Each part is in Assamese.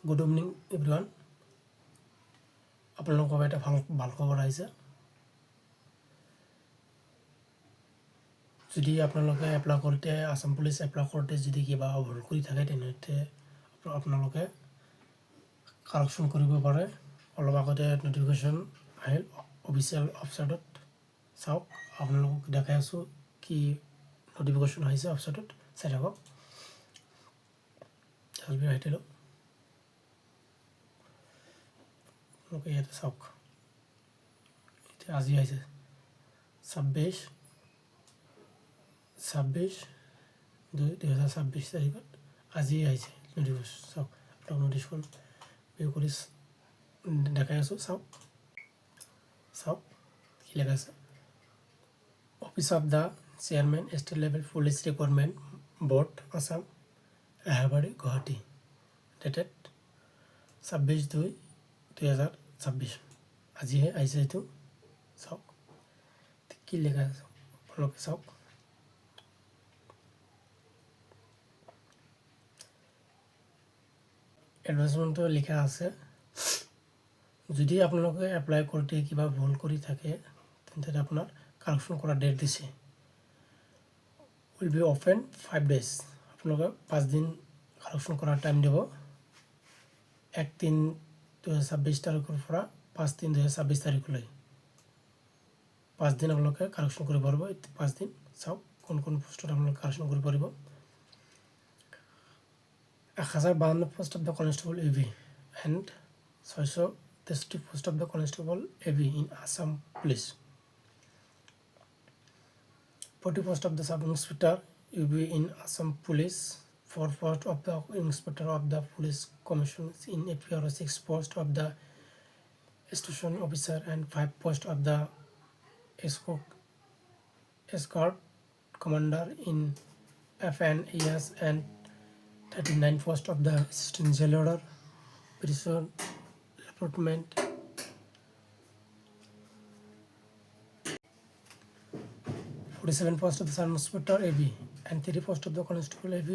গুড ইভিনিং এভৰিওয়ান, আপোনালোকৰ এটা ভাল খবৰ আহিছে। যদি আপোনালোকে এপ্লাই কৰোঁতে আসাম পুলিচ এপ্লাই কৰোঁতে যদি কিবা ভুল কৰি থাকে তেনেতে আপোনালোকে কাৰেকশ্যন কৰিব পাৰে। অলপ আগতে নটিফিকেশ্যন আহিল অফিচিয়েল ৱেবছাইটত, চাওক আপোনালোকক দেখাই আছোঁ কি নটিফিকেশ্যন আহিছে ৱেবছাইটত, চাই থাকক। আহিলোঁ আপোনালোকে ইয়াতে চাওক, এতিয়া আজি আহিছে 26/2/2026 তাৰিখত আজি আহিছে নটিফিকেশ্যন। চাওক আপোনালোক নটিফিকেশ্যন ভিউ কৰি দেখাই আছোঁ, চাওক কি লেখা আছে। Office of the chairman state level police recruitment board Assam Rehabari Guwahati, dated 26/2/2026। আজিহে আহিছে এইটো, চাওক কি লেখা আছে আপোনালোকে চাওক। এডভাৰ্টাইজমেণ্টটো লিখা আছে, যদি আপোনালোকে এপ্লাই কৰোঁতে কিবা ভুল কৰি থাকে তেন্তে আপোনাৰ কাৰেকশ্যন কৰা ডেট দিছে, উইল বি অপেন 5 days। আপোনালোকে 5 দিন কাৰেকশ্যন কৰাৰ টাইম দিব। 1/3/2026 তাৰিখৰ পৰা 5/3/2026 তাৰিখলৈ 5 দিন আপোনালোকে কাৰেকশ্যন কৰিব পাৰিব। 5 দিন চাওক কোন পোষ্টত আপোনালোকে কাৰেকশ্যন কৰিব পাৰিব। 1052 post of the constable AV and 663 post of the constable AV in Assam Police. 40 post of the sub inspector UB in Assam Police, 4 post of the inspector of the police commissions in APR, 6 post of the station officer and 5 post of the escort commander in FNES and 39 post of the assistant jailer prison recruitment. 47 post of the sub inspector AV and 3 post of the constable AV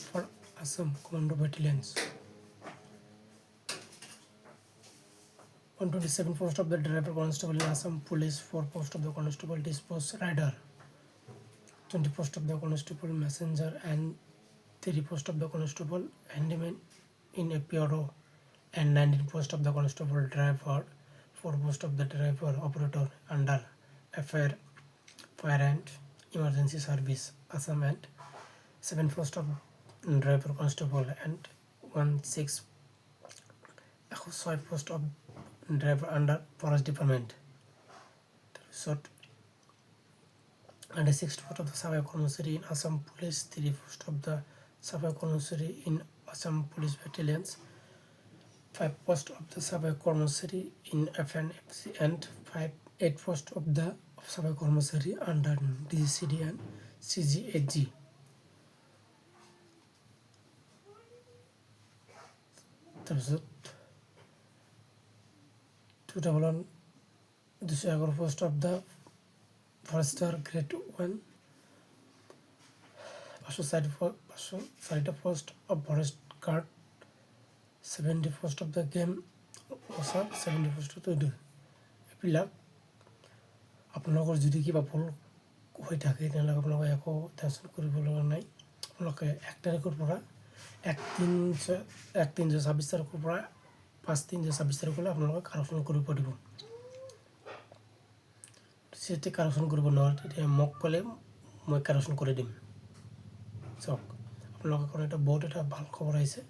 for Assam Commando Battalions. 127 post of the driver constable in Assam Police, 4 post of the constable dispatch rider, 20 post of the constable messenger and 3 post of the constable handyman in APRO and 19 post of the constable driver, 4 post of the driver operator under fire and emergency service Assam and 7 post of driver constable and 6 post of driver under forest department. And 6 post of the Savai commissary in Assam Police, 3 post of the Savai commissary in Assam Police Battalions, 5 post of the Savai commissary in FNFC and 8 post of the Savai commissary under DCD and CGHG. তাৰপিছত 211 post of the Forester Grade 1, 540 post of Forest Guard, 70 post of the Game Officer, 70 post of the এইবিলাক আপোনালোকৰ যদি কিবা ভুল হৈ থাকে তেনেহ'লে আপোনালোকে একো টেনশ্যন কৰিব লগা নাই। আপোনালোকে 1 তাৰিখৰ পৰা 1/3/26 তাৰিখৰ পৰা 5/3/26 তাৰিখলৈ আপোনালোকে কাৰেকশ্যন কৰিব পাৰিব। যেতিয়া কাৰেকশ্যন কৰিব নোৱাৰে তেতিয়া মোক ক'লে মই কাৰেকশ্যন কৰি দিম। চাওক আপোনালোকৰ কাৰণে এটা বহুত ভাল খবৰ আহিছে।